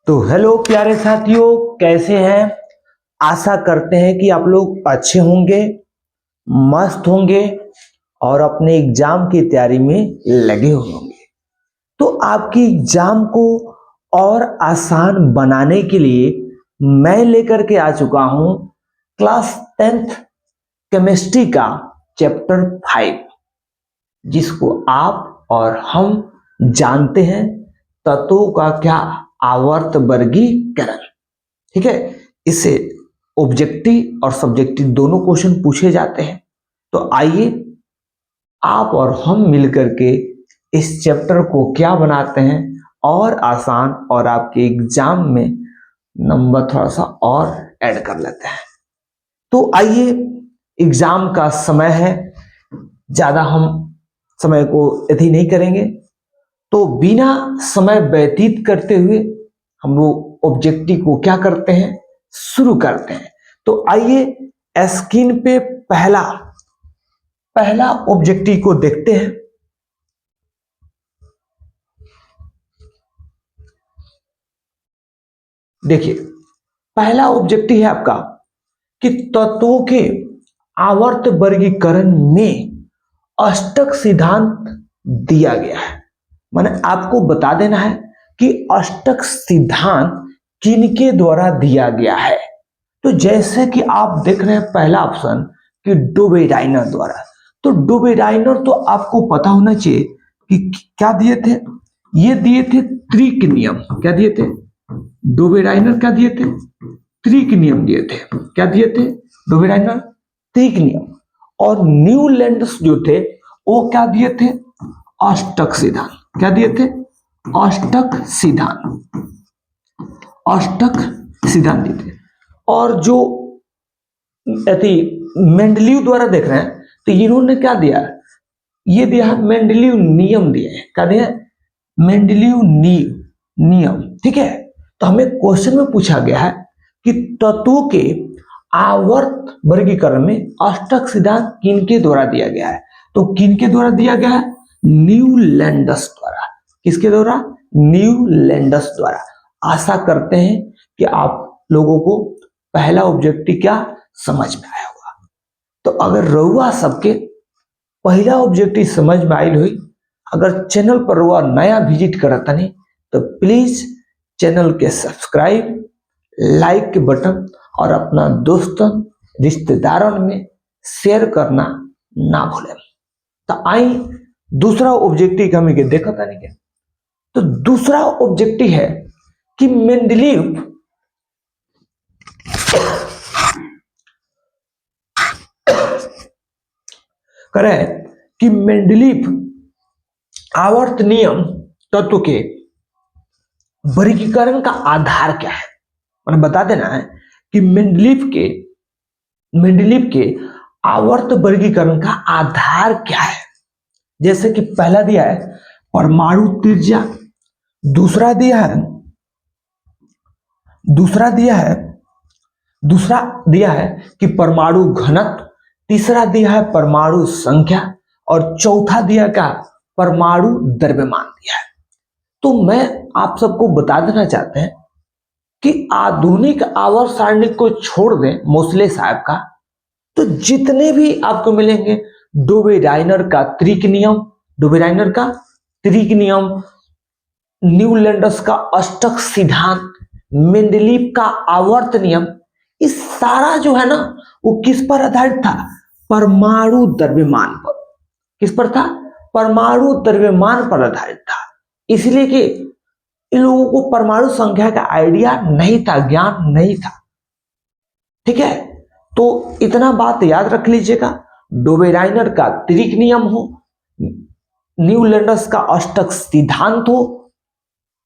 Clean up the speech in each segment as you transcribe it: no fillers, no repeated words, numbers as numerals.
तो हेलो प्यारे साथियों, कैसे हैं। आशा करते हैं कि आप लोग अच्छे होंगे, मस्त होंगे और अपने एग्जाम की तैयारी में लगे हुए होंगे। तो आपकी एग्जाम को और आसान बनाने के लिए मैं लेकर के आ चुका हूं क्लास 10th केमिस्ट्री का चैप्टर 5, जिसको आप और हम जानते हैं तत्वों का क्या आवर्त वर्गीकरण। ठीक है, इससे ऑब्जेक्टिव और सब्जेक्टिव दोनों क्वेश्चन पूछे जाते हैं। तो आइए आप और हम मिलकर के इस चैप्टर को क्या बनाते हैं और आसान, और आपके एग्जाम में नंबर थोड़ा सा और ऐड कर लेते हैं। तो आइए, एग्जाम का समय है, ज्यादा हम समय को अति नहीं करेंगे। तो बिना समय व्यतीत करते हुए हम लोग ऑब्जेक्टिव को क्या करते हैं, शुरू करते हैं। तो आइए स्क्रीन पे पहला ऑब्जेक्टिव को देखते हैं। देखिए, पहला ऑब्जेक्टिव है आपका कि तत्वों के आवर्त वर्गीकरण में अष्टक सिद्धांत दिया गया है। माने आपको बता देना है कि अष्टक सिद्धांत किनके द्वारा दिया गया है। तो जैसे कि आप देख रहे हैं पहला ऑप्शन कि डोबेराइनर द्वारा। तो डोबेराइनर तो आपको पता होना चाहिए कि क्या दिए थे। ये दिए थे त्रिक नियम। क्या दिए थे? डोबेराइनर क्या दिए थे? त्रिक नियम दिए थे। क्या दिए थे? डोबेराइनर त्रिक नियम। और न्यूलैंड्स जो थे वो क्या दिए थे? अष्टक सिद्धांत। क्या दिए थे? अष्टक सिद्धांत। अष्टक सिद्धांत दिए थे। और जो मेंडलीव द्वारा देख रहे हैं तो इन्होंने क्या दिया? ये दिया मेंडलीव नियम दिए हैं। क्या दिया? मेंडलीव नियम। ठीक है, तो हमें क्वेश्चन में पूछा गया है कि तत्वों के आवर्त वर्गीकरण में अष्टक सिद्धांत किनके द्वारा दिया गया है। तो किनके द्वारा दिया गया है? न्यूलैंडस द्वारा। किसके द्वारा? न्यूलैंडस द्वारा। आशा करते हैं कि आप लोगों को पहला ऑब्जेक्टिव क्या समझ में आया होगा। तो अगर रहुआ सबके पहला ऑब्जेक्टिव समझ में आई हुई, अगर चैनल पर रहुआ नया विजिट करता नहीं तो प्लीज चैनल के सब्सक्राइब, लाइक के बटन और अपना दोस्तों रिश्तेदारों में शेयर करना ना भूलें। तो आई दूसरा ऑब्जेक्टिव हमें देखा था नहीं क्या। तो दूसरा ऑब्जेक्टिव है कि मेंडलीव करें कि मेंडलीव आवर्त नियम तत्व के वर्गीकरण का आधार क्या है। मैंने बता देना है कि मेंडलीव के आवर्त वर्गीकरण का आधार क्या है। जैसे कि पहला दिया है परमाणु त्रिज्या, दूसरा दिया है कि परमाणु घनत्व, तीसरा दिया है परमाणु संख्या और चौथा दिया का परमाणु द्रव्यमान दिया है। तो मैं आप सबको बता देना चाहते हैं कि आधुनिक आवर्त सारणी को छोड़ दें मोसले साहब का, तो जितने भी आपको मिलेंगे डोबेराइनर का त्रिक नियम, न्यूलैंडस का अष्टक सिद्धांत, मेंडलीव का आवर्त नियम, इस सारा जो है ना वो किस पर आधारित था? परमाणु द्रव्यमान पर। किस पर था? परमाणु द्रव्यमान पर आधारित था। इसलिए कि इन लोगों को परमाणु संख्या का आइडिया नहीं था, ज्ञान नहीं था। ठीक है, तो इतना बात याद रख लीजिएगा। डोबेराइनर का त्रिक नियम हो, न्यूलैंडस का अष्टक सिद्धांत हो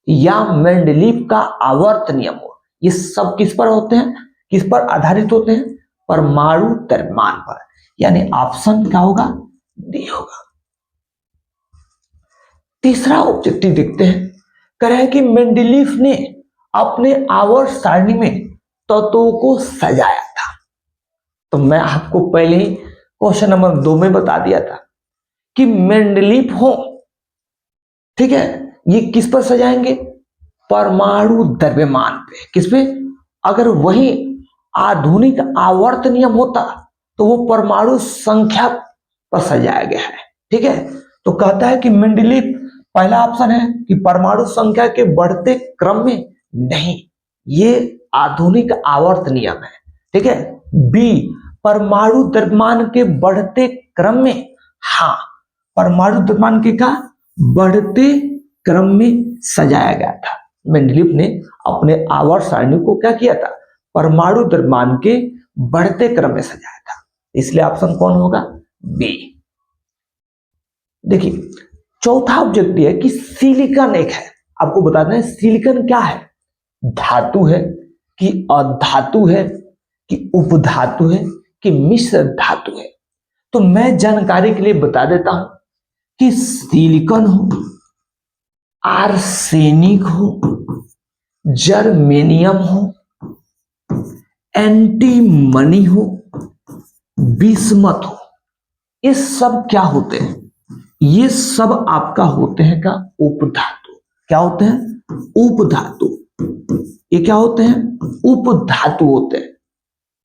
या मेंडलीव का आवर्त नियम हो, ये सब किस पर होते हैं? किस पर आधारित होते हैं? परमाणु द्रव्यमान पर। यानी ऑप्शन क्या होगा? डी होगा। तीसरा ऑब्जेक्टिव देखते हैं। कह रहे हैं कि मेंडलीव ने अपने आवर्त सारणी में तत्वों को सजाया था। तो मैं आपको पहले ही क्वेश्चन नंबर 2 में बता दिया था कि मेंडलीव हो, ठीक है, ये किस पर सजाएंगे? परमाणु द्रव्यमान पे। किस पे? अगर वही आधुनिक आवर्त नियम होता तो वो परमाणु संख्या पर सजाया गया है। ठीक है, तो कहता है कि मेंडलीव, पहला ऑप्शन है कि परमाणु संख्या के बढ़ते क्रम में नहीं, ये आधुनिक आवर्त नियम है। ठीक है, बी, परमाणु द्रव्यमान के बढ़ते क्रम में, हाँ, परमाणु द्रव्यमान के का बढ़ते क्रम में सजाया गया था। मेंडलीव ने अपने आवर्त सारणी को क्या किया था? परमाणु द्रव्यमान के बढ़ते क्रम में सजाया था। इसलिए ऑप्शन कौन होगा? बी। देखिए, चौथा ऑब्जेक्टिव है कि सिलिकॉन एक है। आपको बताना है सिलिकॉन क्या है, धातु है कि अधातु है कि उपधातु है कि मिश्र धातु है। तो मैं जानकारी के लिए बता देता हूं कि सिलिकॉन हो, आर्सेनिक हो, जर्मेनियम हो, एंटीमनी हो, बिस्मथ हो, ये सब क्या होते हैं? ये सब आपका होते हैं का उपधातु। क्या होते हैं? उपधातु। ये क्या होते हैं? उपधातु होते हैं,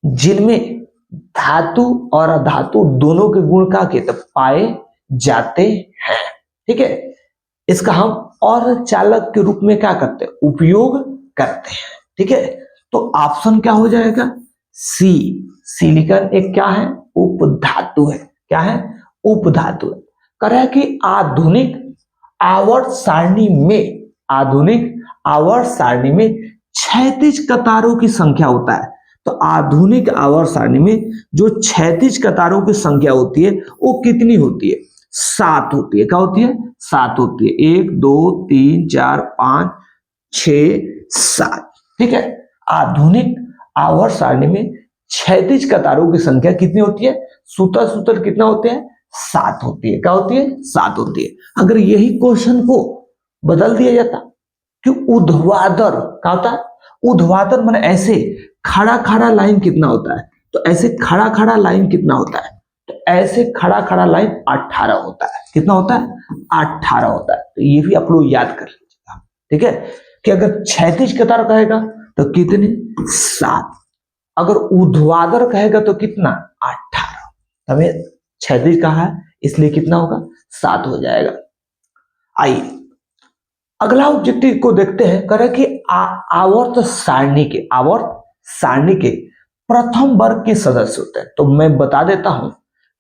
जिनमें धातु और अधातु दोनों के गुण का के पाए जाते हैं। ठीक है, इसका हम और चालक के रूप में क्या करते हैं? उपयोग करते हैं। ठीक है, तो ऑप्शन क्या हो जाएगा? सी, सिलिकॉन एक क्या है? उपधातु है। क्या है? उपधातु है। कह रहा है कि आधुनिक आवर्त सारणी में, आधुनिक आवर्त सारणी में क्षैतिज कतारों की संख्या होता है। तो आधुनिक आवर्त सारणी में जो क्षैतिज कतारों की संख्या होती है वो कितनी होती है? 7 होती है। क्या होती है? 7 होती है। 1 2 3 4 5 6 7। ठीक है, आधुनिक आवर्त सारणी में क्षैतिज कतारों की संख्या कितनी होती है? सूत्र सूत्र कितना होते हैं? 7 होती है। क्या होती है? 7 होती है। अगर यही क्वेश्चन को बदल दिया जाता कि ऊर्ध्वाधर, क्या होता है? ऊर्ध्वाधर माने ऐसे खड़ा खड़ा लाइन कितना होता है? तो ऐसे खड़ा खड़ा लाइन कितना होता है? तो ऐसे खड़ा खड़ा लाइन 18 होता है। कितना होता है? 18 होता है। तो ये भी आप लोग याद कर लीजिएगा। ठीक है, कि अगर क्षैतिज कतार कहेगा तो कितने? 7। अगर ऊर्ध्वाधर कहेगा तो कितना? 18। हमें क्षैतिज कहा है इसलिए कितना होगा? 7 हो जाएगा। आइए अगला ऑब्जेक्टिव को देखते हैं। कह रहे कि आवर्त सारणी के प्रथम वर्ग के सदस्य होते हैं। तो मैं बता देता हूं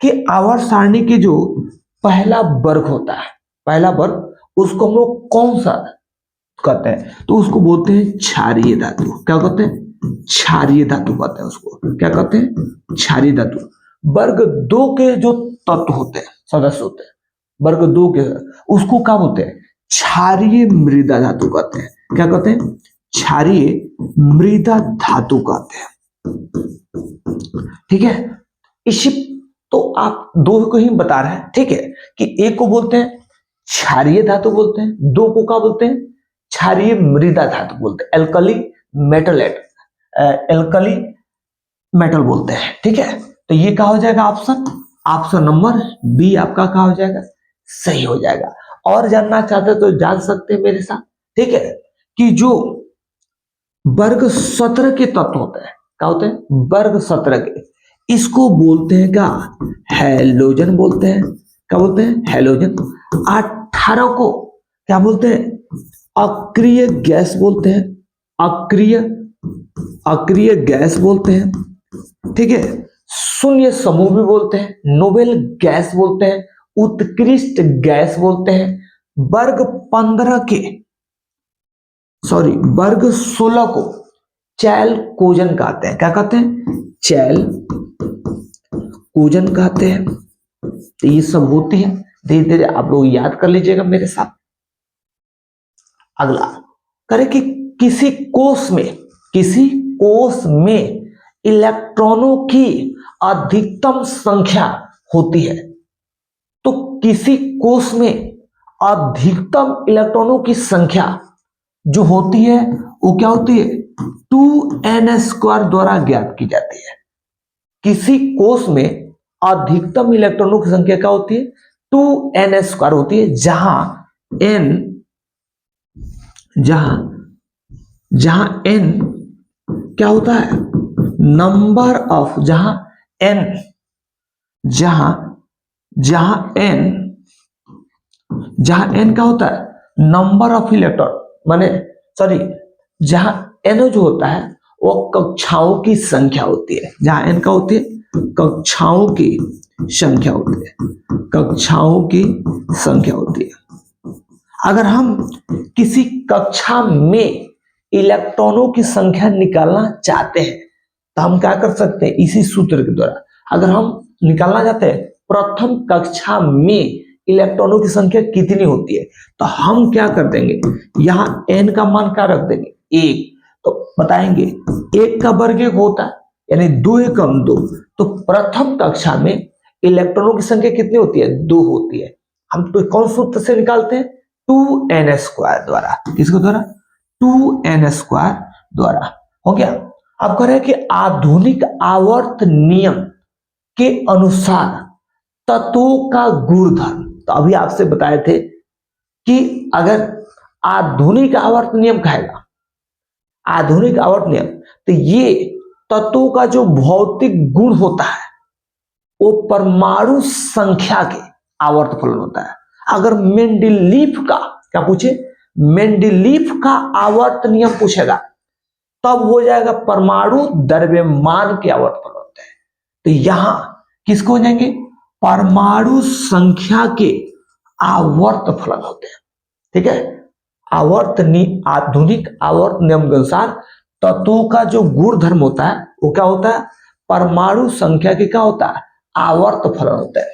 कि आवर्त सारणी के जो पहला वर्ग होता है, पहला वर्ग, उसको हम लोग कौन सा कहते हैं? तो उसको बोलते हैं क्षारीय धातु। क्या कहते हैं? क्षारीय धातु कहते हैं उसको। क्या कहते हैं? क्षारीय धातु। वर्ग 2 के जो तत्व होते हैं, सदस्य होते हैं, वर्ग 2 के, उसको क्या बोलते हैं? क्षारीय मृदा धातु कहते हैं। क्या कहते हैं? क्षारीय मृदा धातु कहते हैं। ठीक है, इसी तो आप दो को ही बता रहे हैं। ठीक है, कि एक को बोलते हैं क्षारीय धातु बोलते हैं, दो को क्या बोलते हैं? क्षारीय मृदा धातु बोलते हैं, एल्कली मेटल बोलते हैं। ठीक है, तो ये क्या हो जाएगा? ऑप्शन नंबर बी आपका क्या हो जाएगा? सही हो जाएगा। और जानना चाहते तो जान सकते हैं मेरे साथ। ठीक है, कि जो वर्ग 17 के तत्व होते हैं, क्या होते हैं? वर्ग 17 के, इसको बोलते हैं क्या? हैलोजन बोलते हैं। क्या बोलते हैं? हैलोजन। 18 को क्या बोलते हैं? अक्रिय गैस बोलते हैं। अक्रिय गैस बोलते हैं। ठीक है, शून्य समूह भी बोलते हैं, नोबेल गैस बोलते हैं, उत्कृष्ट गैस बोलते हैं। वर्ग 16 को चैलकोजन कहते हैं। क्या कहते हैं? चैलकोजन कहते हैं। तो ये सब होती है, धीरे धीरे आप लोग याद कर लीजिएगा मेरे साथ। अगला करे कि किसी कोष में इलेक्ट्रॉनों की अधिकतम संख्या होती है। तो किसी कोष में अधिकतम इलेक्ट्रॉनों की संख्या जो होती है वो क्या होती है? 2n² द्वारा ज्ञात की जाती है। किसी कोष में अधिकतम इलेक्ट्रॉनों की संख्या क्या होती है? 2n² होती है, जहां जहां n क्या होता है, नंबर ऑफ, जहां n, जहां जहां n जहां n क्या होता है, नंबर ऑफ इलेक्ट्रॉन, माने सॉरी, जहां n जो होता है वो कक्षाओं की संख्या होती है। जहां n का होती है, कक्षाओं की संख्या होती है, कक्षाओं की संख्या होती है। अगर हम किसी कक्षा में इलेक्ट्रॉनों की संख्या निकालना चाहते हैं तो हम क्या कर सकते हैं, इसी सूत्र के द्वारा। अगर हम निकालना चाहते हैं प्रथम कक्षा में इलेक्ट्रॉनों की संख्या कितनी होती है, तो हम क्या कर देंगे, यहां n का मान क्या रख देंगे, 1। तो बताएंगे 1 का वर्ग 1 होता है, यानी 2 एकम 2। तो प्रथम कक्षा में इलेक्ट्रॉनों की संख्या कितनी होती है, 2 होती है। हम तो कौन सूत्र से निकालते हैं, 2n² द्वारा। किसके द्वारा, 2n² द्वारा। हो गया। अब कह रहे हैं कि आधुनिक आवर्त नियम के अनुसार तत्वों का गुणधर्म। तो अभी आपसे बताए थे कि अगर आधुनिक आवर्त नियम कहेगा, आधुनिक आवर्त नियम, तो ये तत्वों का जो भौतिक गुण होता है वो परमाणु संख्या के आवर्त फलन होता है। अगर मेंडलीफ का, क्या पूछे, मेंडलीफ का आवर्त नियम पूछेगा तब हो जाएगा परमाणु द्रव्यमान के आवर्त फलन होते हैं। तो यहां किसको हो जाएंगे, परमाणु संख्या के आवर्त फलन होते हैं। ठीक है, आधुनिक आवर्त नियम के अनुसार तत्वों का जो गुण धर्म होता है वो क्या होता है, परमाणु संख्या के क्या होता है, आवर्त फलन होता है।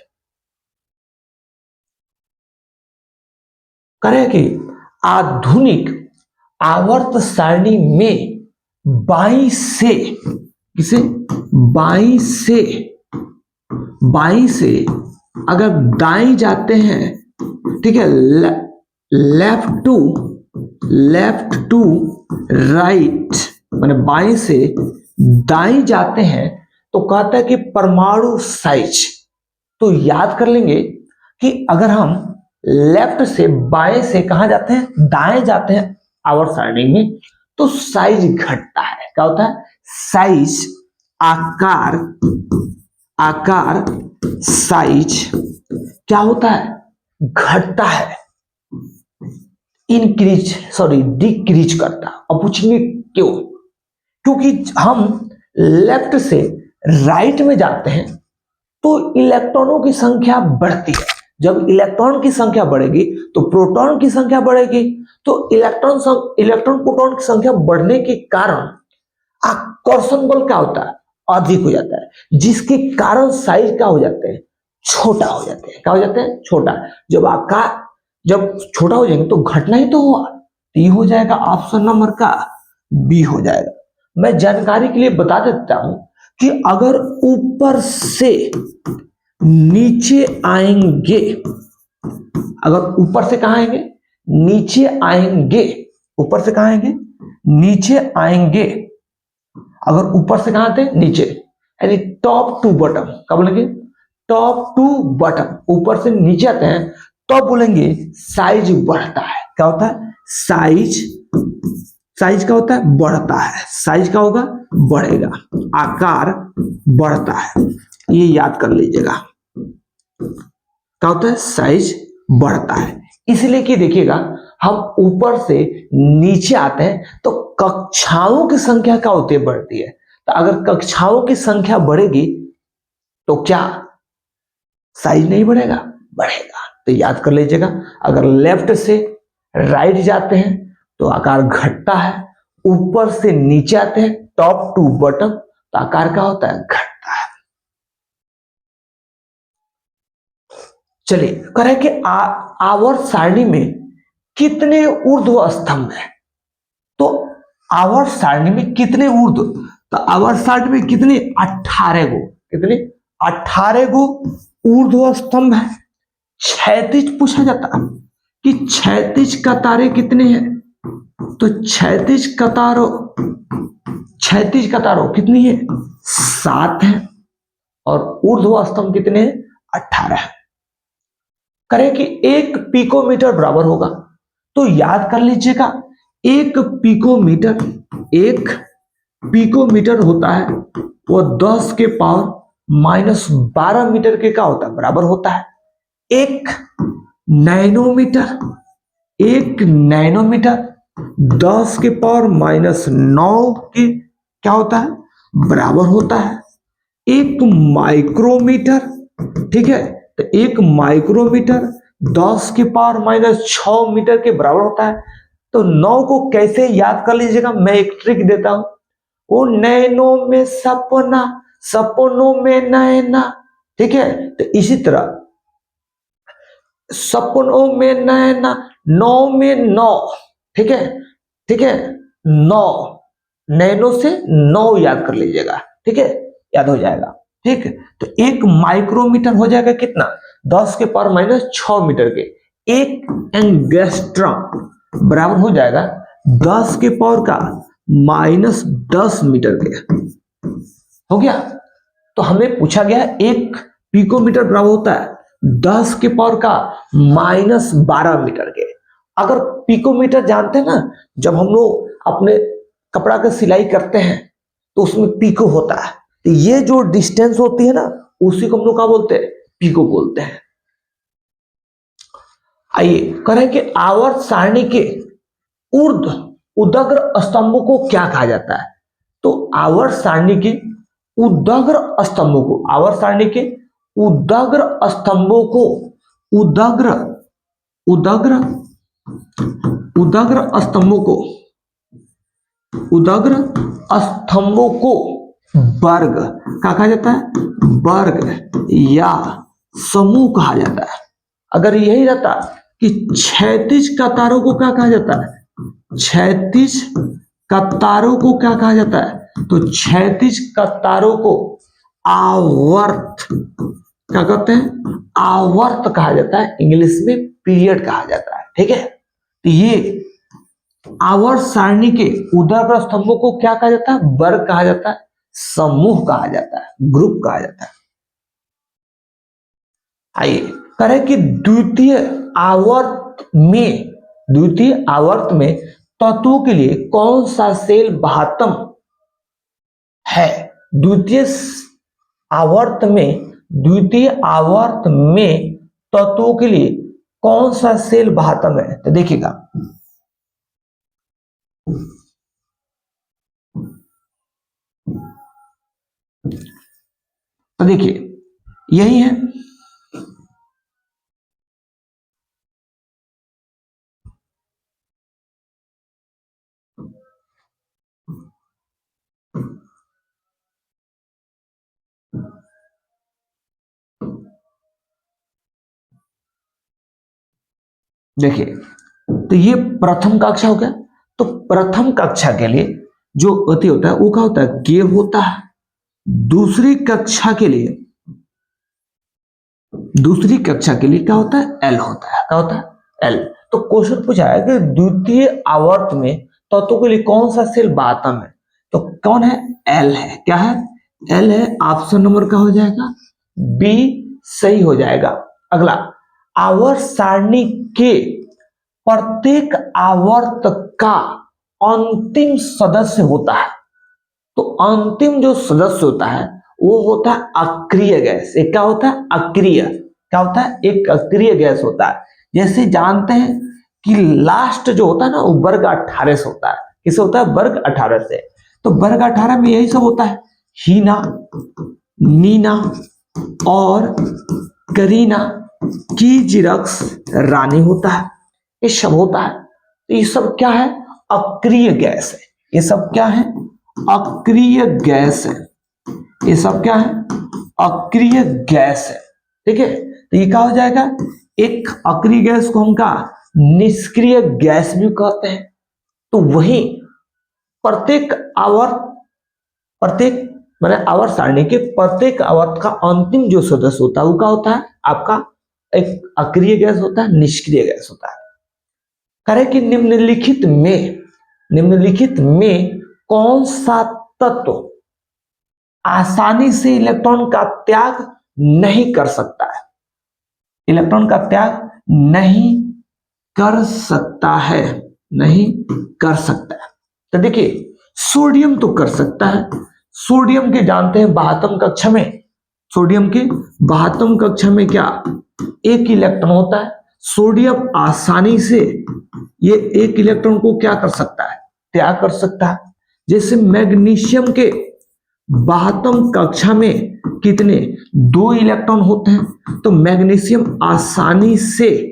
करें कि आधुनिक आवर्त सारणी में बाईं से, किसे, बाईं से अगर दाएं जाते हैं, ठीक है, लेफ्ट टू राइट, माने बाएं से दाएं जाते हैं तो कहता है कि परमाणु साइज। तो याद कर लेंगे कि अगर हम लेफ्ट से बाएं से कहां जाते हैं, दाएं जाते हैं आवर्त सारणी में, तो साइज घटता है। क्या होता है, साइज, आकार साइज क्या होता है, घटता है, डिक्रीज करता है। अब पूछेंगे क्यों, क्योंकि हम लेफ्ट से राइट में जाते हैं तो इलेक्ट्रॉनों की संख्या बढ़ती है। जब इलेक्ट्रॉन की संख्या बढ़ेगी तो प्रोटॉन की संख्या बढ़ेगी। तो इलेक्ट्रॉन प्रोटॉन की संख्या बढ़ने के कारण आकर्षण बल क्या होता है, अधिक हो जाता है, जिसके कारण साइज क्या हो जाते हैं, छोटा हो जाते हैं। क्या हो जाते हैं, छोटा। जब छोटा हो जाएंगे तो घटना ही तो हुआ, तो ये हो जाएगा ऑप्शन नंबर का बी हो जाएगा। मैं जानकारी के लिए बता देता हूं कि अगर ऊपर से नीचे आएंगे, अगर ऊपर से कहां आएंगे, नीचे आएंगे, ऊपर से कहां आएंगे, नीचे आएंगे। अगर ऊपर से कहां आते, नीचे, यानी टॉप टू बॉटम। क्या बोलेंगे, टॉप टू बॉटम, ऊपर से नीचे आते हैं तो बोलेंगे साइज बढ़ता है। क्या होता है, साइज क्या होता है, बढ़ता है। साइज क्या होगा, बढ़ेगा, आकार बढ़ता है। ये याद कर लीजिएगा, क्या होता है, साइज बढ़ता है। इसलिए कि देखिएगा, हम ऊपर से नीचे आते हैं तो कक्षाओं की संख्या क्या होती है, बढ़ती है। तो अगर कक्षाओं की संख्या बढ़ेगी तो क्या साइज नहीं बढ़ेगा, बढ़ेगा। तो याद कर लीजिएगा, अगर लेफ्ट से राइट जाते हैं तो आकार घटता है, ऊपर से नीचे आते हैं टॉप टू बॉटम तो आकार क्या होता है, घटता है। चलिए, कह रहे कि आवर्त सारणी में कितने ऊर्ध्व स्तंभ है। तो आवर्त सारणी में कितने ऊर्ध्व, तो आवर्त सारणी में कितने, 18 गो, कितने, 18 गो ऊर्ध्व स्तंभ है। क्षैतिज पूछा जाता है कि क्षैतिज कतारें कितने हैं, तो क्षैतिज कतारों कितनी है, 7 है, और ऊर्ध्व स्तंभ कितने हैं, 18 है। करें कि 1 पिकोमीटर बराबर होगा, तो याद कर लीजिएगा एक पिकोमीटर होता है वो 10 के पावर माइनस 12 मीटर के क्या होता है, बराबर होता है। एक नैनोमीटर 10 के पावर माइनस 9 के क्या होता है, बराबर होता है। एक माइक्रोमीटर, ठीक है, तो एक माइक्रोमीटर 10 के पावर माइनस 6 मीटर के बराबर होता है। तो 9 को कैसे याद कर लीजिएगा, मैं एक ट्रिक देता हूं। वो नैनो में सपना, सपनों में नैना, ठीक है, तो इसी तरह सपनों में नैना, 9 में 9, ठीक है, ठीक है, 9 नैनो से 9 याद कर लीजिएगा, ठीक है, याद हो जाएगा। ठीक, तो एक माइक्रोमीटर हो जाएगा कितना, 10 के पावर माइनस 6 मीटर के। एक एंगस्ट्रॉम बराबर हो जाएगा 10 के पावर का माइनस 10 मीटर के। हो गया। तो हमें पूछा गया एक पिकोमीटर बराबर होता है 10 के पावर का माइनस 12 मीटर के। अगर पिकोमीटर जानते हैं ना, जब हम लोग अपने कपड़ा का सिलाई करते हैं तो उसमें पिको होता है, तो ये जो डिस्टेंस होती है ना, उसी को हम लोग क्या बोलते हैं, पिको बोलते हैं। आइए करें कि आवर्त सारणी के उदग्र स्तंभों को क्या कहा जाता है। तो आवर्त सारणी के उदग्र स्तंभों को, आवर्त सारणी के उदग्र स्तंभों को, उदग्र स्तंभों को, उदग्र स्तंभों को वर्ग क्या कहा जाता है, वर्ग या समूह कहा जाता है। अगर यही रहता कि क्षैतिज कतारों को क्या कहा जाता है, क्षैतिज कतारों को क्या कहा जाता है, तो क्षैतिज कतारों को आवर्त क्या कहते हैं, आवर्त कहा जाता है, इंग्लिश में पीरियड कहा जाता है। ठीक है, तो ये आवर्त सारणी के उदग्र स्तंभों को क्या कहा जाता है, वर्ग कहा जाता है, समूह कहा जाता है, ग्रुप कहा जाता है। आइए करें कि द्वितीय आवर्त में तत्वों के लिए कौन सा सेल बाह्यतम है। द्वितीय आवर्त में तत्वों के लिए कौन सा सेल बाह्यतम है, तो देखिएगा तो देखिए यही है, देखिए तो ये प्रथम कक्षा हो गया। तो प्रथम कक्षा के लिए जो अति होता है वो क्या होता है, के होता है। दूसरी कक्षा के लिए क्या होता है, एल होता है। क्या होता है, एल। तो क्वेश्चन पूछा है कि द्वितीय आवर्त में तत्वों के लिए कौन सा सेल बाह्यतम है, तो कौन है, एल है। क्या है, एल है। ऑप्शन नंबर का हो जाएगा बी सही हो जाएगा। अगला, आवर्त सारणी के प्रत्येक आवर्त का अंतिम सदस्य होता है। तो अंतिम जो सदस्य होता है वो होता है अक्रिय गैस। एक क्या होता है, अक्रिय। क्या होता है, एक अक्रिय गैस होता है। जैसे जानते हैं कि लास्ट जो होता है ना वो वर्ग 18 से होता है। किसे होता है, वर्ग 18 से। तो वर्ग 18 में यही सब होता है, हीना, नीना और करीना की जिरक्स रानी होता है, ये सब होता है। तो ये सब क्या है, अक्रिय गैस है। ये सब क्या है, अक्रिय गैस है। ये सब क्या है, अक्रिय गैस है। ठीक है, तो ये क्या हो जाएगा, एक अक्रिय गैस को हम क्या, निष्क्रिय गैस भी कहते हैं। तो वही प्रत्येक मैंने आवर्त सारणी के प्रत्येक आवर्त का अंतिम जो सदस्य होता है वो क्या होता है, आपका एक अक्रिय गैस होता है, निष्क्रिय गैस होता है। करें कि निम्नलिखित में कौन सा तत्व आसानी से इलेक्ट्रॉन का त्याग नहीं कर सकता है, इलेक्ट्रॉन का त्याग नहीं कर सकता है। नहीं कर सकता है। तो देखिए सोडियम तो कर सकता है। सोडियम के जानते हैं 72 कक्षा में, सोडियम के 72 कक्षा में क्या एक इलेक्ट्रॉन होता है। सोडियम आसानी से ये एक इलेक्ट्रॉन को क्या कर सकता है, त्याग कर सकता है। जैसे मैग्नीशियम के 72 कक्षा में कितने 2 इलेक्ट्रॉन होते हैं, तो मैग्नीशियम आसानी से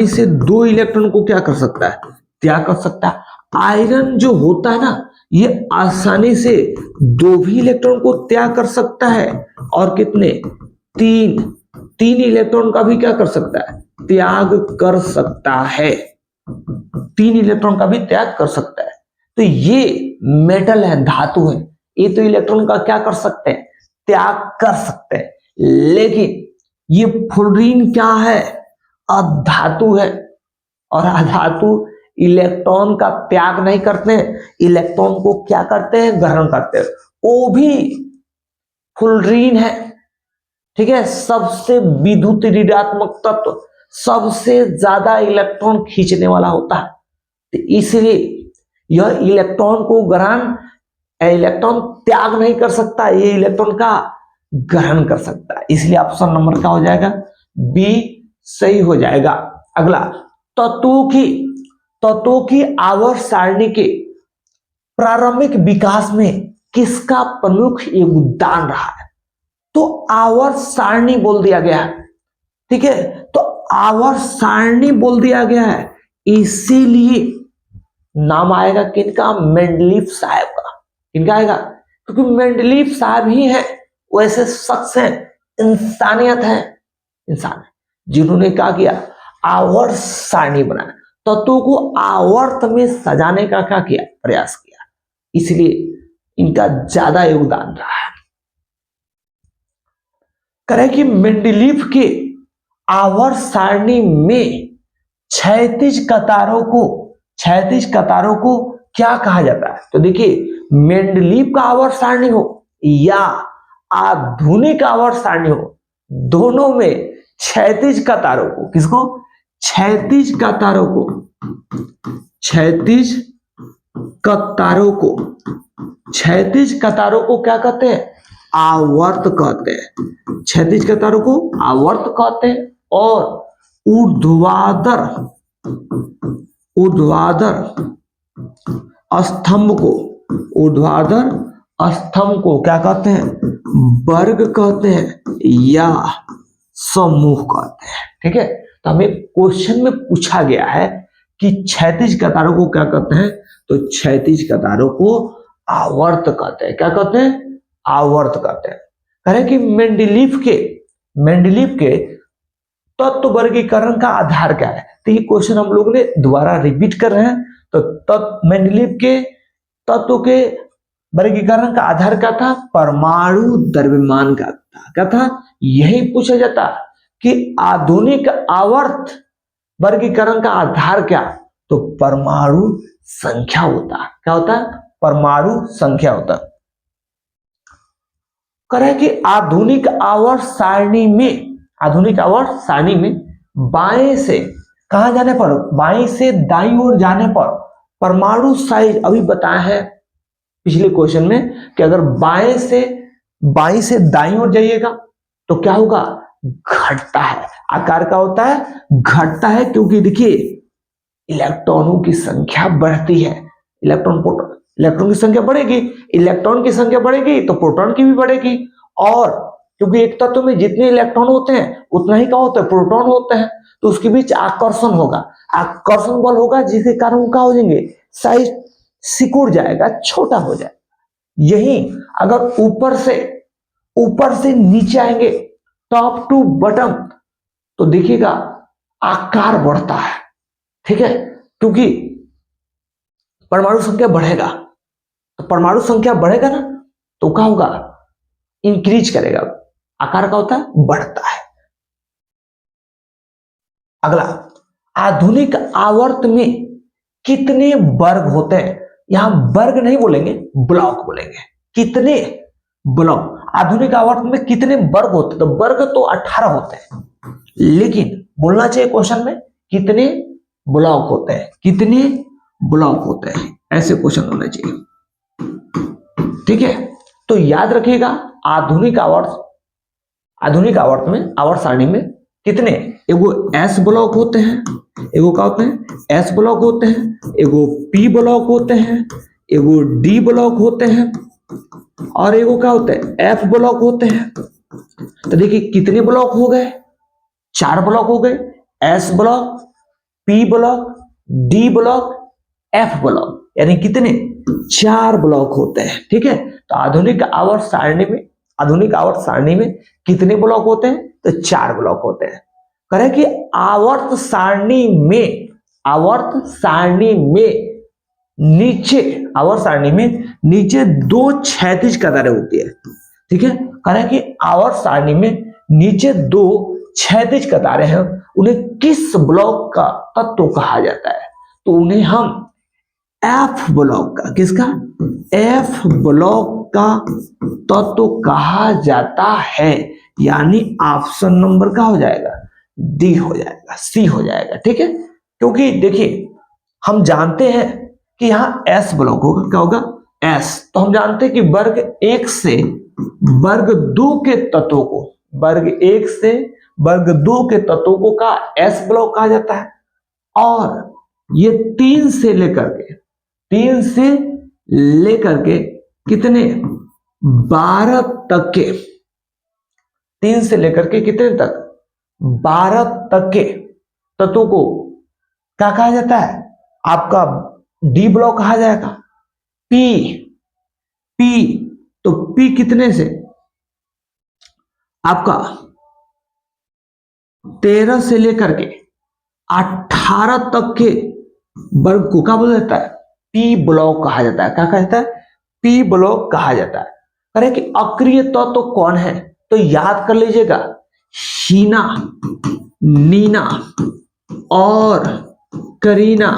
से 2 इलेक्ट्रॉन को क्या कर सकता है, त्याग कर सकता है। आयरन जो होता है ना, ये आसानी से 2 भी इलेक्ट्रॉन को त्याग कर सकता है, और कितने 3 इलेक्ट्रॉन का भी क्या कर सकता है, त्याग कर सकता है। 3 इलेक्ट्रॉन का भी त्याग कर सकता है। तो ये मेटल है, धातु है, ये तो इलेक्ट्रॉन का क्या कर सकते हैं, त्याग कर सकते हैं। लेकिन ये फ्लोरीन क्या है, अधातु है, और अधातु इलेक्ट्रॉन का त्याग नहीं करते हैं, इलेक्ट्रॉन को क्या करते हैं, ग्रहण करते हैं। वो भी फ्लोरीन है, ठीक है, सबसे विद्युत ऋणात्मक तत्व, सबसे ज्यादा इलेक्ट्रॉन खींचने वाला होता है। तो इसलिए यह इलेक्ट्रॉन को ग्रहण, इलेक्ट्रॉन त्याग नहीं कर सकता, ये इलेक्ट्रॉन का ग्रहण कर सकता है। इसलिए ऑप्शन नंबर क्या हो जाएगा, बी सही हो जाएगा। अगला, तत्वों की आवर्त सारणी के प्रारंभिक विकास में किसका प्रमुख योगदान रहा है। तो आवर्त सारणी बोल दिया गया है, ठीक है, तो आवर्त सारणी बोल दिया गया है, इसीलिए नाम आएगा किनका, मेंडलीफ साहब का। किनका आएगा, क्योंकि मेंडलीफ साहब ही है वैसे शख्स हैं, इंसानियत है, इंसान जिन्होंने क्या किया, आवर्त सारणी बनाया, तत्वों को आवर्त में सजाने का क्या किया, प्रयास किया, इसलिए इनका ज्यादा योगदान रहा है। करें कि मेंडलीफ के आवर्त सारणी में क्षैतिज कतारों को क्या कहा जाता है। तो देखिए मेंडलीफ का आवर्त सारणी हो या आधुनिक आवर्त सारणी हो, दोनों में क्षैतिज कतारों को, किसको, क्षैतिज कतारों को क्या कहते हैं, आवर्त कहते हैं। क्षैतिज कतारों को आवर्त कहते हैं, और ऊर्ध्वाधर स्तंभ को क्या कहते हैं, वर्ग कहते हैं या समूह कहते हैं। ठीक है, तो हमें क्वेश्चन में पूछा गया है कि क्षैतिज कतारों को क्या कहते हैं, तो क्षैतिज कतारों को आवर्त कहते हैं। क्या कहते हैं, आवर्त कहते हैं। कहें कि मेंडलीफ के तत्व वर्गीकरण का आधार क्या है। तो ये क्वेश्चन हम लोग ने दोबारा रिपीट कर रहे हैं। तो मेंडलीफ के तत्व के वर्गीकरण का आधार क्या था, परमाणु द्रव्यमान का था। क्या था, यही पूछा जाता कि आधुनिक आवर्त वर्गीकरण का आधार क्या, तो परमाणु संख्या होता। क्या होता है, परमाणु संख्या होता। करें कि आधुनिक आवर्त सारणी में बाएं से कहां जाने पर, बाएं से दाईं ओर जाने पर परमाणु साइज, अभी बताया है पिछले क्वेश्चन में कि अगर बाएं से दाईं ओर जाइएगा तो क्या होगा, घटता है। आकार का होता है, घटता है, क्योंकि देखिए इलेक्ट्रॉनों की संख्या बढ़ती है। इलेक्ट्रॉन की संख्या बढ़ेगी, इलेक्ट्रॉन की संख्या बढ़ेगी तो प्रोटॉन की भी बढ़ेगी। और क्योंकि एक तत्व में जितने इलेक्ट्रॉन होते हैं उतना ही क्या होता है, प्रोटॉन होते हैं, तो उसके बीच आकर्षण होगा, आकर्षण बल होगा, जिसके कारण वो क्या हो जाएंगे, साइज सिकुड़ जाएगा, छोटा हो जाएगा। यही अगर ऊपर से नीचे आएंगे, टॉप टू बटम, तो देखिएगा आकार बढ़ता है। ठीक है, क्योंकि परमाणु संख्या बढ़ेगा, तो परमाणु संख्या बढ़ेगा ना, तो क्या होगा, इंक्रीज करेगा, आकार का होता है, बढ़ता है। अगला, आधुनिक आवर्त में कितने वर्ग होते हैं। यहां वर्ग नहीं बोलेंगे, ब्लॉक बोलेंगे। कितने ब्लॉक, आधुनिक आवर्त में कितने वर्ग होते हैं? तो वर्ग तो 18 होते हैं, लेकिन बोलना चाहिए क्वेश्चन में कितने ब्लॉक होते हैं, कितने ब्लॉक होते हैं, ऐसे क्वेश्चन होना चाहिए। ठीक है, तो याद रखिएगा आधुनिक आवर्त में, आवर्त सारणी में कितने, एगो एस ब्लॉक होते हैं, एगो क्या होते हैं, एस ब्लॉक होते हैं, एगो पी ब्लॉक होते हैं, एगो डी ब्लॉक होते हैं, और एगो क्या होता है, एफ ब्लॉक होते हैं। तो देखिए कितने ब्लॉक हो गए, 4 ब्लॉक हो गए, S block, P block, D block, F block, यानी कितने, 4 ब्लॉक होते हैं। ठीक है, तो आधुनिक आवर्त सारणी में कितने ब्लॉक होते हैं? तो 4 ब्लॉक होते हैं। करें कि आवर्त सारणी में नीचे 2 क्षैतिज कतारें होती है। ठीक है, करें कि आवर्त सारणी में नीचे 2 क्षैतिज कतारें हैं, उन्हें किस ब्लॉक का तत्व कहा जाता है? तो उन्हें हम एफ ब्लॉक का, किसका, एफ ब्लॉक का तत्व कहा जाता है। यानी ऑप्शन नंबर का हो जाएगा, डी हो जाएगा, सी हो जाएगा। ठीक है, क्योंकि देखिए हम जानते हैं कि यहां एस ब्लॉक होगा, क्या होगा, एस। तो हम जानते हैं कि वर्ग 1 से वर्ग 2 के तत्वों को, वर्ग 1 से वर्ग 2 के तत्वों को का एस ब्लॉक कहा जाता है। और ये 3 से लेकर के कितने, 12 तक के, 3 से लेकर के कितने तक, 12 तक के तत्वों को क्या कहा जाता है? आपका डी ब्लॉक कहा जाएगा। पी तो पी कितने से, आपका 13 से लेकर के 18 तक के वर्ग को क्या बोला जाता है? पी ब्लॉक कहा जाता है। क्या कहा जाता है? पी ब्लॉक कहा जाता है। करें कि अक्रिय तत्व तो कौन है? तो याद कर लीजिएगा, हीना, नीना और करीना,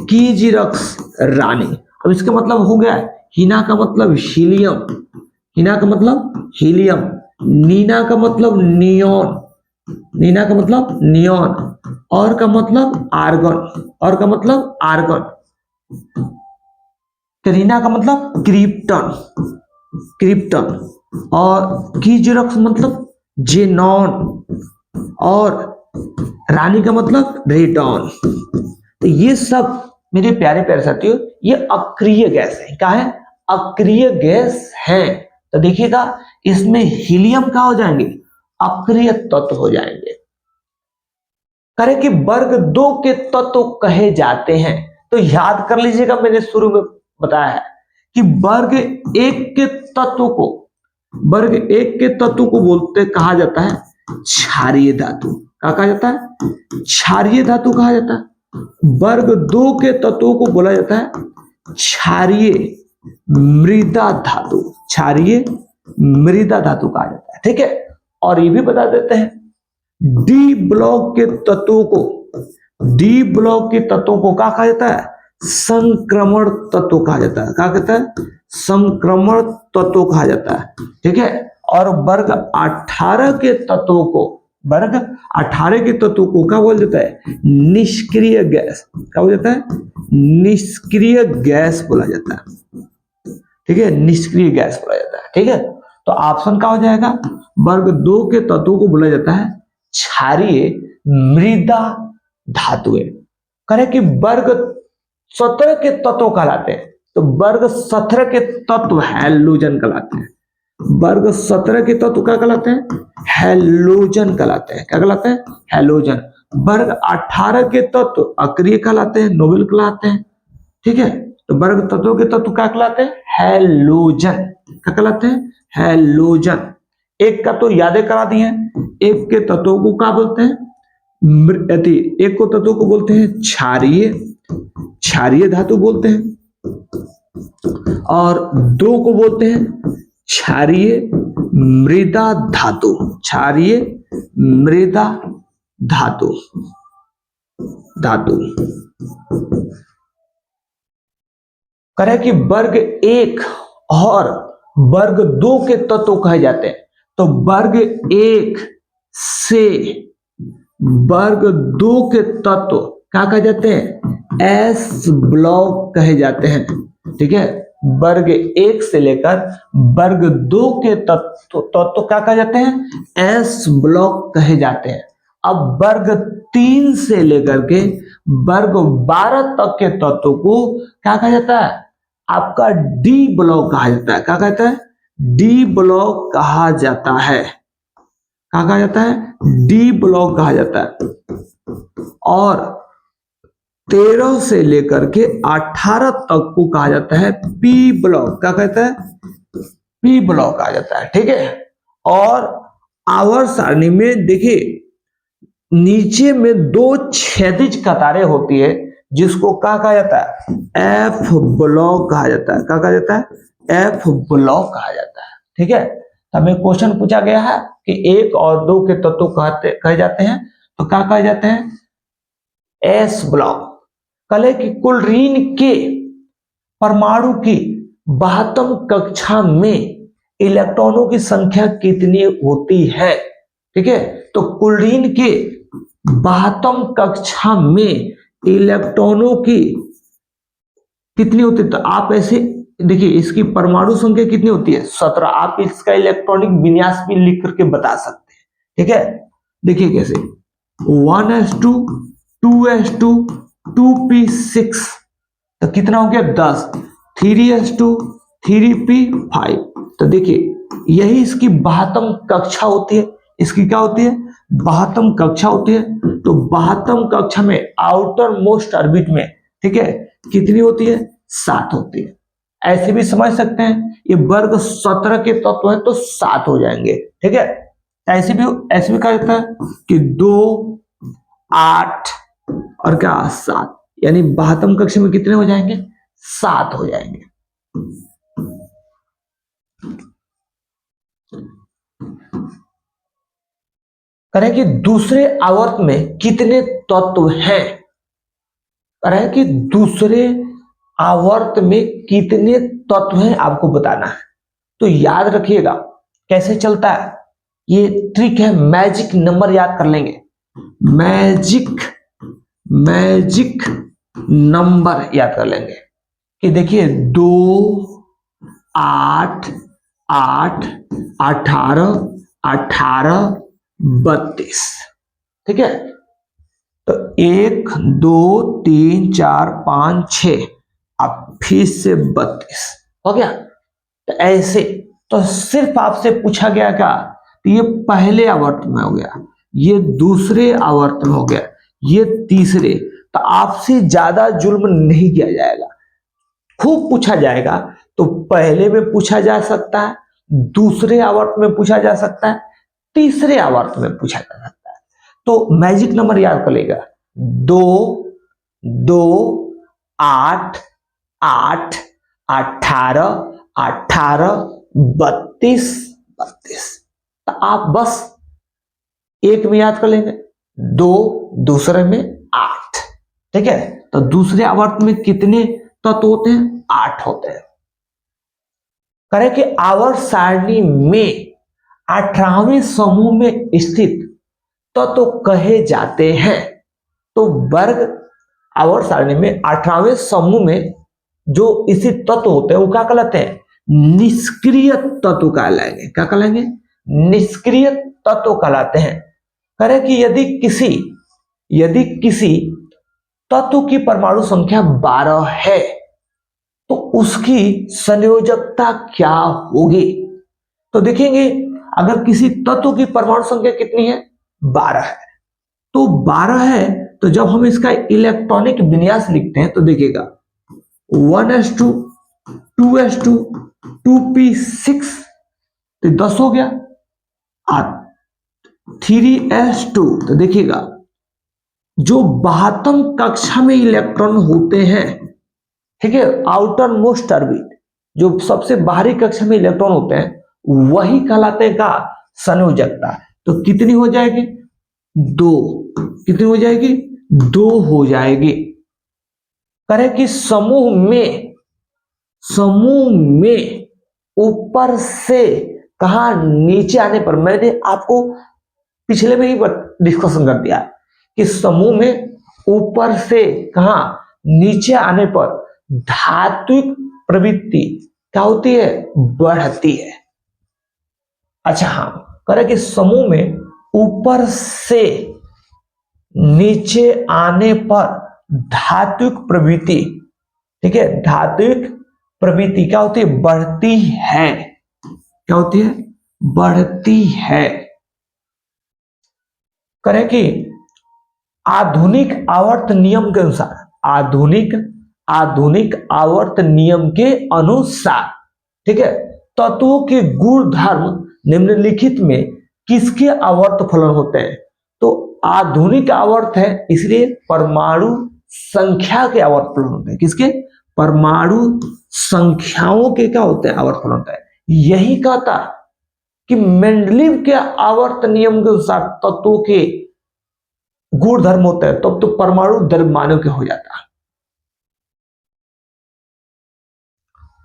कीजिरक्स, रानी। अब इसका मतलब हो गया, हीना का मतलब हीलियम, हीना का मतलब हीलियम, नीना का मतलब नियोन, नीना का मतलब नियोन, और का मतलब आर्गन, और का मतलब आर्गन, करीना का मतलब क्रिप्टन, क्रिप्टन, और कीजिरक्स मतलब जेनॉन, और रानी का मतलब रेडॉन। तो ये सब मेरे प्यारे प्यारे साथियों ये अक्रिय गैस है। क्या है? अक्रिय गैस है। तो देखिएगा इसमें हीलियम का हो जाएंगे, अक्रिय तत्व हो जाएंगे। करें कि वर्ग 2 के तत्व कहे जाते हैं। तो याद कर लीजिएगा, मैंने शुरू में बताया है कि वर्ग 1 के तत्व को, वर्ग 1 के तत्व को बोलते कहा जाता है क्षारीय धातु। क्या कहा जाता है? क्षारीय धातु कहा जाता है। वर्ग 2 के तत्वों को बोला जाता है क्षारीय मृदा धातु, क्षारीय मृदा धातु कहा जाता है। ठीक है, और ये भी बता देते हैं डी ब्लॉक के तत्वों को, डी ब्लॉक के तत्वों को क्या कहा जाता है? संक्रमण तत्व कहा जाता है। क्या कहता है? संक्रमण तत्व कहा जाता है। ठीक है, और वर्ग 18 के तत्वों को, वर्ग 18 के तत्वों को क्या बोल जाता है? निष्क्रिय गैस। क्या बोल जाता है? निष्क्रिय गैस बोला जाता है। ठीक है, निष्क्रिय गैस बोला जाता है। ठीक है, तो ऑप्शन क्या हो जाएगा? वर्ग 2 के तत्वों को बोला जाता है क्षारीय मृदा धातुएं। करें कि वर्ग 17 के तत्व कहलाते हैं। तो वर्ग 17 के तत्व हैलोजन कहलाते हैं। वर्ग 17 के तत्व क्या कहलाते हैं? हैलोजन कहलाते हैं। क्या कहलाते हैं? हैलोजन। वर्ग 18 के तत्व अक्रिय कहलाते हैं, नोबेल कहलाते हैं। ठीक है, तो वर्ग तत्वों के तत्व क्या कहलाते हैं? हैलोजन। क्या कहलाते हैं? हैलोजन। एक का तो यादें करा दिए हैं। एक के तत्वों को क्या बोलते हैं? एक को तत्वों को बोलते हैं क्षारीय, क्षारीय धातु बोलते हैं, और 2 को बोलते हैं क्षारीय मृदा धातु, क्षारीय मृदा धातु, धातु। करें कि वर्ग 1 और वर्ग 2 के तत्व कहे जाते हैं। तो वर्ग 1 से वर्ग 2 के तत्व क्या कहे जाते हैं? एस ब्लॉक कहे जाते हैं। ठीक है, वर्ग 1 से लेकर वर्ग 2 के तत्व क्या कहे जाते हैं? एस ब्लॉक कहे जाते हैं। अब वर्ग 3 से लेकर के वर्ग 12 तक के तत्व को क्या कहा जाता है? आपका डी ब्लॉक कहा जाता है। क्या कहता है? डी ब्लॉक कहा जाता है। क्या कहा जाता है? डी ब्लॉक कहा जाता है। और 13 से लेकर के 18 तक को कहा जाता है पी ब्लॉक। क्या कहता है? पी ब्लॉक कहा जाता है। ठीक है, और आवर्त सारणी में देखिए नीचे में 2 क्षैतिज कतारें होती है जिसको क्या कहा जाता है? एफ ब्लॉक कहा जाता है। क्या कहा जाता है? एफ ब्लॉक कहा जाता है। ठीक है, हमें क्वेश्चन पूछा गया है कि 1 और 2 के तत्व कहे जाते हैं, तो क्या कहे जाते हैं? S block. कल की क्लोरीन के परमाणु की 72 कक्षा में इलेक्ट्रॉनों की संख्या कितनी होती है? ठीक है, तो क्लोरीन के 72 कक्षा में इलेक्ट्रॉनों की कितनी होती है? तो आप ऐसे देखिए, इसकी परमाणु संख्या कितनी होती है? 17। आप इसका इलेक्ट्रॉनिक विन्यास भी लिख करके बता सकते हैं। ठीक है, देखिए कैसे 1s2 2s2 2p6, तो कितना हो गया? 10। 3s2 3p5, तो देखिए यही इसकी 72 कक्षा होती है। इसकी क्या होती है? 72 कक्षा होती है। तो 72 कक्षा में आउटर मोस्ट ऑर्बिट में, ठीक है, कितनी होती है? 7 होती है। ऐसे भी समझ सकते हैं, ये वर्ग 17 के तत्व है तो 7 हो जाएंगे। ठीक है, ऐसे भी कहा जाता है कि 2 8 और क्या 7, यानी 72 कक्षा में कितने हो जाएंगे? 7 हो जाएंगे। करें कि दूसरे आवर्त में कितने तत्व हैं? करें कि दूसरे आवर्त में कितने तत्व हैं आपको बताना है। तो याद रखिएगा कैसे चलता है, ये ट्रिक है, मैजिक नंबर याद कर लेंगे। मैजिक नंबर याद कर लेंगे कि देखिए 2 8 8 18 18 32। ठीक है, तो 1 2 3 4 5 6, अब फिर से 32 हो गया। तो ऐसे तो सिर्फ आपसे पूछा गया क्या? तो ये पहले आवर्त में हो गया, ये दूसरे आवर्त में हो गया, ये तीसरे। तो आपसे ज्यादा जुल्म नहीं किया जाएगा, खूब पूछा जाएगा। तो पहले में पूछा जा सकता है, दूसरे आवर्त में पूछा जा सकता है, तीसरे आवर्त में पूछा जा सकता है। तो मैजिक नंबर याद कर लेगा, 2 2 8 8 18 18 32 32। तो आप बस एक में याद कर लेंगे, 2 दूसरे में 8। ठीक है, तो दूसरे आवर्त में कितने तत्व होते हैं? 8 होते हैं। करें कि आवर्त सारणी में 18वें समूह में स्थित तत्व कहे जाते हैं। तो वर्ग आवर्त सारणी में 18वें समूह में जो स्थित तत्व होते हैं वो क्या कहलाते हैं? निष्क्रिय तत्व कहलाएंगे। क्या कहलाएंगे? निष्क्रिय तत्व कहलाते हैं। करें कि यदि किसी तत्व की परमाणु संख्या 12 है तो उसकी संयोजकता क्या होगी? तो देखेंगे अगर किसी तत्व की परमाणु संख्या कितनी है? 12 है। तो 12 है तो जब हम इसका इलेक्ट्रॉनिक विन्यास लिखते हैं तो देखिएगा 1s2 2s2 2p6, तो 10 हो गया। 3s2, तो देखिएगा जो 72 कक्षा में इलेक्ट्रॉन होते हैं, ठीक है, आउटर मोस्ट ऑर्बिट, जो सबसे बाहरी कक्षा में इलेक्ट्रॉन होते हैं, वही कहलाते हैं का संयोजकता। तो कितनी हो जाएगी? 2। कितनी हो जाएगी? 2 हो जाएगी। करें कि समूह में ऊपर से कहा नीचे आने पर, मैंने आपको पिछले में ही डिस्कशन कर दिया कि समूह में ऊपर से कहा नीचे आने पर धात्विक प्रवृत्ति क्या होती है, बढ़ती है। अच्छा हाँ, करें कि समूह में ऊपर से नीचे आने पर धात्विक प्रवृत्ति, ठीक है, धात्विक प्रवृत्ति क्या होती है, बढ़ती है। क्या होती है, बढ़ती है। करें कि आधुनिक आवर्त नियम के अनुसार, आधुनिक आवर्त नियम के अनुसार, ठीक है, तत्वों के गुण धर्म निम्नलिखित में किसके आवर्त फलन होते हैं? तो आधुनिक आवर्त है, इसलिए परमाणु संख्या के आवर्त फलन होते हैं। किसके? परमाणु संख्याओं के क्या होते हैं, आवर्त फलन होता है। यही कहता कि मेंडलीव के आवर्त नियम के अनुसार तत्वों के गुण धर्म होते हैं, तब तो परमाणु द्रव्यमानों के हो जाता है।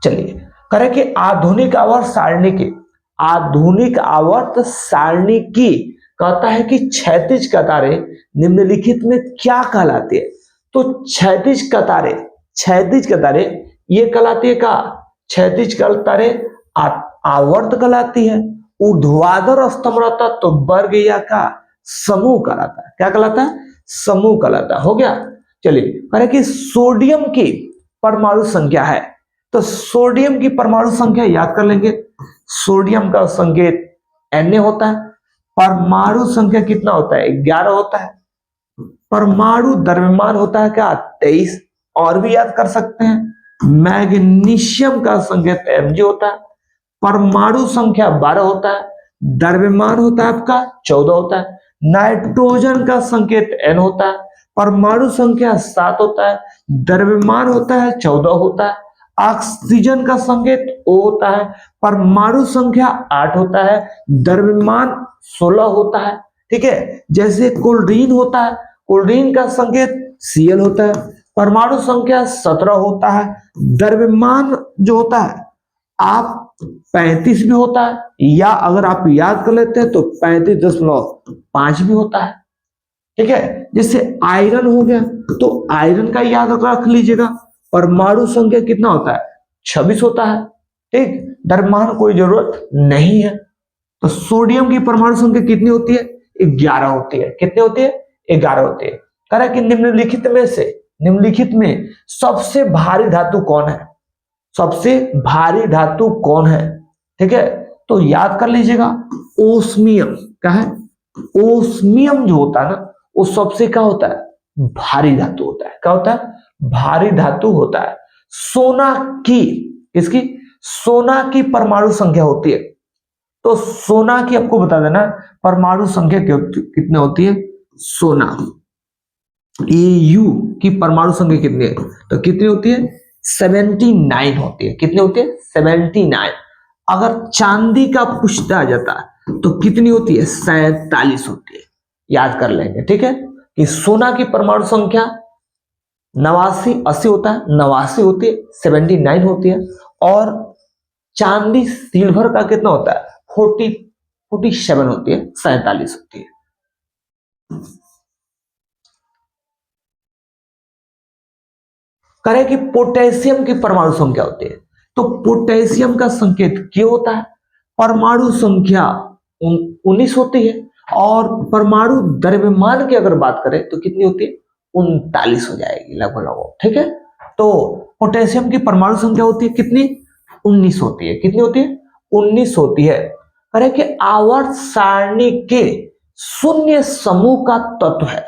चलिए करें कि आधुनिक आवर्त सारणी के, आधुनिक आवर्त सारणी की कहता है कि क्षैतिज कतारें निम्नलिखित में क्या कहलाती है? तो क्षैतिज कतारें ये कहलाती है का, क्षैतिज कतारें आवर्त कहलाती है। ऊर्ध्वाधर स्तंभ रहता तो वर्ग या का समूह कहलाता है। क्या कहलाता है? समूह कहलाता है। हो गया। चलिए करें कि सोडियम की परमाणु संख्या है, तो सोडियम की परमाणु संख्या याद कर लेंगे। सोडियम का संकेत Na होता है। परमाणु संख्या कितना होता है? 11 होता है। परमाणु द्रव्यमान होता है क्या? 23। और भी याद कर सकते हैं। मैग्नीशियम का संकेत Mg होता है। परमाणु संख्या 12 होता है। द्रव्यमान होता है आपका 14 होता है। नाइट्रोजन का संकेत N होता है। परमाणु संख्या 7 होता है। द्रव्यमान होता है 14 होता है। ऑक्सीजन का संकेत O होता है। परमाणु संख्या 8 होता है। द्रव्यमान 16 होता है। ठीक है, जैसे क्लोरीन होता है, क्लोरीन का संकेत Cl होता है। परमाणु संख्या 17 होता है। द्रव्यमान जो होता है आप 35 भी होता है, या अगर आप याद कर लेते हैं तो 35.5 भी होता है। ठीक है, जैसे आयरन हो गया, तो आयरन का याद रख लीजिएगा। परमाणु संख्या कितना होता है? 26 होता है। ठीक, द्रव्यमान कोई जरूरत नहीं है। तो सोडियम की परमाणु संख्या कितनी होती है? 11 होती है। कितनी होती है? 11 होती है। कह रहा है कि निम्नलिखित में सबसे भारी धातु कौन है? सबसे भारी धातु कौन है? ठीक है, तो याद कर लीजिएगा, ओस्मियम। क्या है? ओस्मियम जो होता है ना, वो सबसे क्या होता है? भारी धातु होता है। क्या होता है? भारी धातु होता है। सोना की, इसकी सोना की परमाणु संख्या होती है, तो सोना की आपको बता देना परमाणु संख्या कितनी होती है? सोना Au की परमाणु संख्या कितनी है? तो कितनी होती है? 79 होती है। कितनी होती है? 79। अगर चांदी का पूछता जाता है तो कितनी होती है? 47 होती है। याद कर लेंगे। ठीक है, कि सोना की परमाणु संख्या 89 होता है, 89 होती है, 79 होती है। और चांदी सिल्वर का कितना होता है? 47 होती है, 47 होती है। करें कि पोटेशियम की परमाणु संख्या होती है, तो पोटेशियम का संकेत क्यों होता है? परमाणु संख्या 19 होती है। और परमाणु द्रव्यमान की अगर बात करें तो कितनी होती है? 39 हो जाएगी लगभग। ठीक है, तो पोटेशियम की परमाणु संख्या होती है कितनी? 19 होती है। कितनी होती है? 19 होती है। करें कि आवर्त सारणी के शून्य समूह का तत्व है,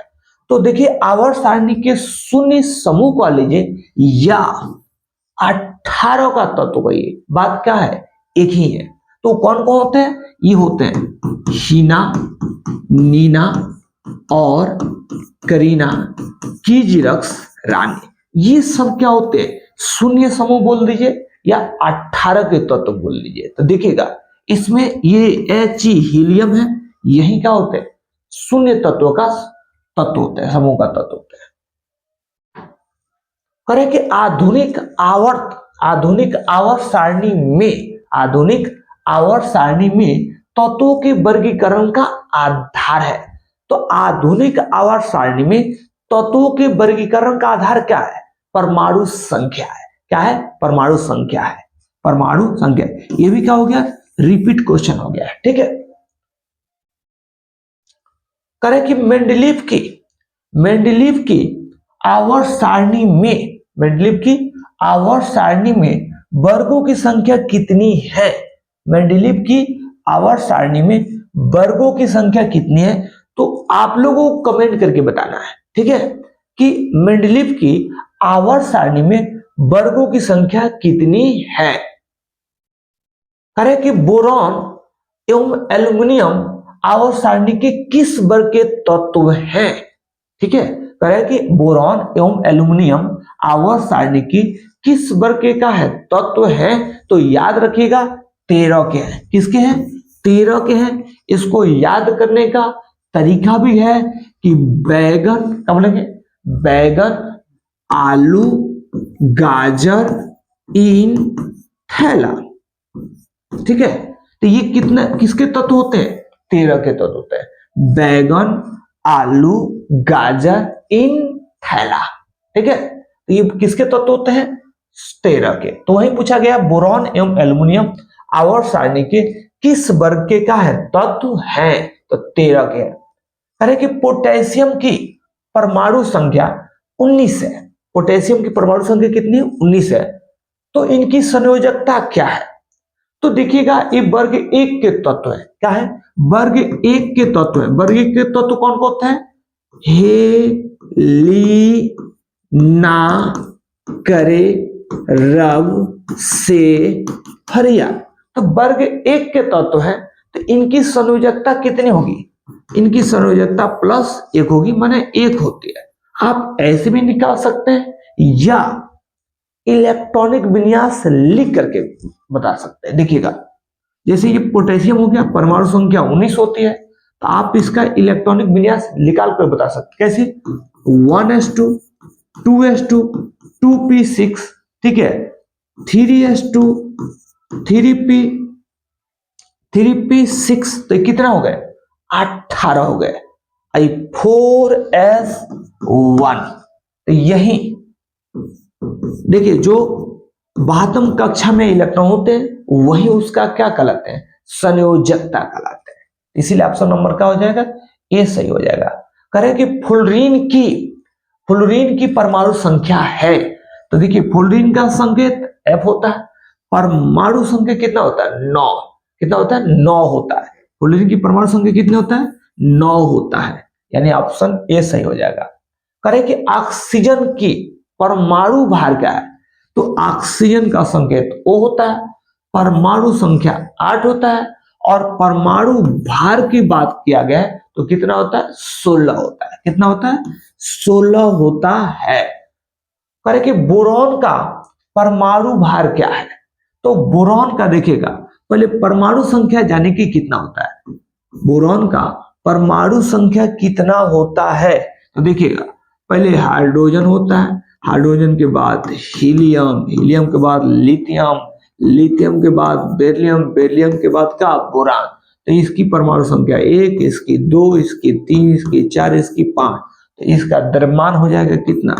तो देखिए आवर्त सारणी के शून्य समूह को लीजिए या 18 का तत्व को, ये बात क्या है? एक ही है। तो कौन कौन होते हैं? ये होते हैं हीना, नीना और करीना, कीजिरक्स, रानी। ये सब क्या होते हैं? शून्य समूह बोल दीजिए या 18 के तत्व बोल दीजिए। तो देखिएगा इसमें ये He हीलियम है, यही क्या होते हैं? शून्य तत्व का तत्व होते हैं, समूह का तत्व होते हैं। करें कि आधुनिक आवर्त सारणी में आधुनिक आवर्त सारणी में तत्वों के वर्गीकरण का आधार है। तो आधुनिक आवर्त सारणी में तत्वों के वर्गीकरण का आधार क्या है? परमाणु संख्या है। क्या है? परमाणु संख्या है। परमाणु संख्या। ये भी क्या हो गया? रिपीट क्वेश्चन हो गया है। ठीक है, करें कि मेंडलीव की आवर्त सारणी में, मेंडलीव की आवर्त सारणी में वर्गों की संख्या कितनी है? मेंडलीव की आवर्त सारणी में वर्गों की संख्या कितनी है? तो आप लोगों को कमेंट करके बताना है। ठीक है, कि मेंडलीव की आवर्त सारणी में वर्गों की संख्या कितनी है। करें कि बोरॉन एवं एल्युमिनियम आवर्त सारणी के किस वर्ग के तत्व हैं? ठीक है, करें कि बोरॉन एवं एल्युमिनियम आवर्त सारणी की किस वर्ग के का है तत्व है? तो याद रखिएगा 13 के हैं। किसके हैं? 13 के हैं। इसको याद करने का तरीका भी है कि बैगन, क्या बोलेंगे? बैगन, आलू, गाजर इन थैला। ठीक है, तो ये कितने किसके तत्व होते हैं? 13 के तत्व होते हैं। बैगन, आलू, गाजर इन थैला। ठीक है, तो ये किसके तत्व होते हैं? 13 के। तो वही पूछा गया बोरॉन एवं एल्युमिनियम आवर्त सारणी के किस वर्ग के का है तत्व है? तो 13 के हैं। अरे कि पोटेशियम की परमाणु संख्या 19 है। पोटेशियम की परमाणु संख्या कितनी? 19 है। तो इनकी संयोजकता क्या है? तो देखिएगा ये वर्ग 1 के तत्व है। क्या है? वर्ग 1 के तत्व है। वर्ग 1 के तत्व कौन कौन होते हैं? हे, ली, ना, करे, रब, से, फरिया। तो वर्ग 1 के तत्व है, तो इनकी संयोजकता कितनी होगी? इनकी संयोजकता +1 होगी, माने 1 होती है। आप ऐसे भी निकाल सकते हैं या इलेक्ट्रॉनिक विन्यास लिख करके बता सकते हैं। देखिएगा, जैसे ये पोटेशियम हो गया, परमाणु संख्या 19 होती है, तो आप इसका इलेक्ट्रॉनिक विन्यास निकाल कर बता सकते हैं। कैसे? 1s2 2s2 2p6, ठीक है, 3s2 3p 3p6, तो कितना हो गए? 18 हो गए। 4s1। तो यही देखिए, जो 12वीं कक्षा में इलेक्ट्रॉन होते हैं वही उसका क्या कहलाते हैं? संयोजकता कहलाते हैं। इसीलिए ऑप्शन नंबर क्या हो जाएगा? ए सही हो जाएगा। करें कि फ्लोरीन की परमाणु संख्या है, तो देखिए फ्लोरीन का संकेत F होता है, परमाणु संख्या कितना होता है? 9। कितना होता है? 9 होता है। फ्लोरीन की परमाणु संख्या कितनी होता है? 9 होता है, यानी ऑप्शन ए सही हो जाएगा। करें कि ऑक्सीजन की परमाणु भार क्या है? तो ऑक्सीजन का संकेत O होता है, परमाणु संख्या 8 होता है, और परमाणु भार की बात किया गया है तो कितना होता है? 16 होता है। कितना होता है? 16 होता है। करें कि बोरॉन का परमाणु भार क्या है? तो बोरॉन का देखिएगा, पहले परमाणु संख्या जाने की कितना होता है? बोरॉन का परमाणु संख्या कितना होता है? तो देखिएगा, पहले हाइड्रोजन होता है, हाइड्रोजन के बाद हीलियम, हीलियम के बाद लिथियम, लिथियम के बाद बेरिलियम, बेरिलियम के बाद क्या? बोरान। तो इसकी परमाणु संख्या 1, इसकी 2, इसकी 3, इसकी 4, इसकी 5। तो इसका द्रव्यमान हो जाएगा कितना?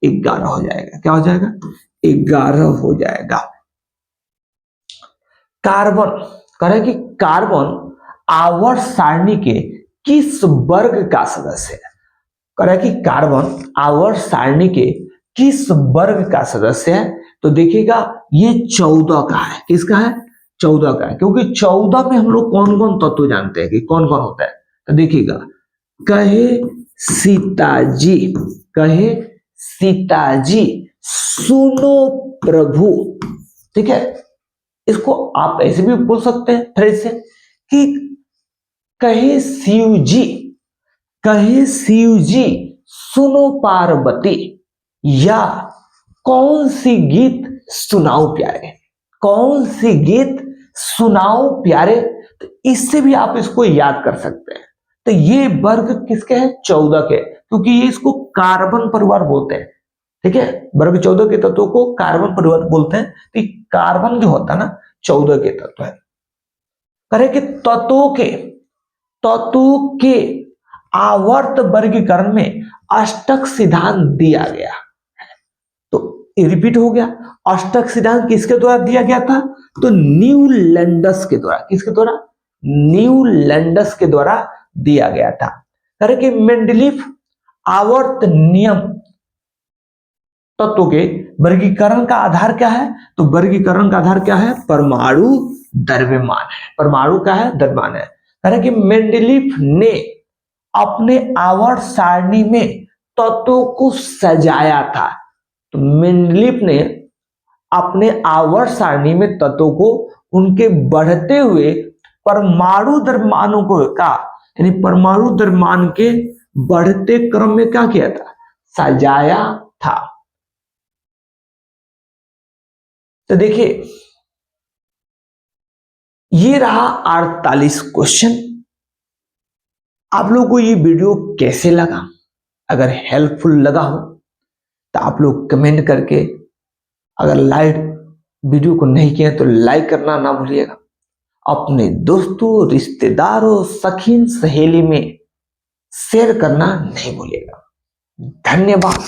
11 हो जाएगा। क्या हो जाएगा? 11 हो जाएगा। कार्बन, करें कि कार्बन आवर्त सारणी के किस वर्ग का सदस्य है? करें कि कार्बन आवर्त सारणी के किस वर्ग का सदस्य है? तो देखिएगा, ये 14 का है। किसका है? 14 का है, क्योंकि 14 में हम लोग कौन कौन तत्व जानते हैं कि कौन कौन होता है। तो देखिएगा, कहे सीताजी, कहे सीताजी सुनो प्रभु। ठीक है, इसको आप ऐसे भी बोल सकते हैं फ्रेज से कि कहे शिव जी, कहे शिव जी सुनो पार्वती, या कौन सी गीत सुनाओ प्यारे, कौन सी गीत सुनाओ प्यारे। तो इससे भी आप इसको याद कर सकते हैं। तो ये वर्ग किसके हैं? 14 के, क्योंकि ये इसको कार्बन परिवार बोलते हैं। ठीक है, वर्ग 14 के तत्वों को कार्बन परिवार बोलते हैं। तो कार्बन जो होता है ना, 14 के तत्व है। करें कि तत्वों के आवर्त वर्गीकरण में अष्टक सिद्धांत दिया गया। तो रिपीट हो गया, अष्टक सिद्धांत किसके द्वारा दिया गया था? तो न्यूलैंडस के द्वारा। किसके द्वारा? न्यूलैंडस के द्वारा दिया गया था। करें कि मेंडलीफ आवर्त नियम तत्वों के वर्गीकरण का आधार क्या है? तो वर्गीकरण का आधार क्या है? परमाणु द्रव्यमान है। परमाणु का है? द्रव्यमान है। करें कि मेंडलीफ ने अपने आवर्त सारणी में तत्वों को सजाया था। तो मेंडलीफ ने अपने आवर्त सारणी में तत्वों को उनके बढ़ते हुए परमाणु द्रव्यमानों को का यानी परमाणु द्रव्यमान के बढ़ते क्रम में क्या किया था? सजाया था। तो देखिए, ये रहा 48 क्वेश्चन। आप लोगों को ये वीडियो कैसे लगा? अगर हेल्पफुल लगा हो तो आप लोग कमेंट करके, अगर लाइक वीडियो को नहीं किया तो लाइक करना ना भूलिएगा। अपने दोस्तों, रिश्तेदारों, सखीन, सहेली में शेयर करना नहीं भूलिएगा। धन्यवाद।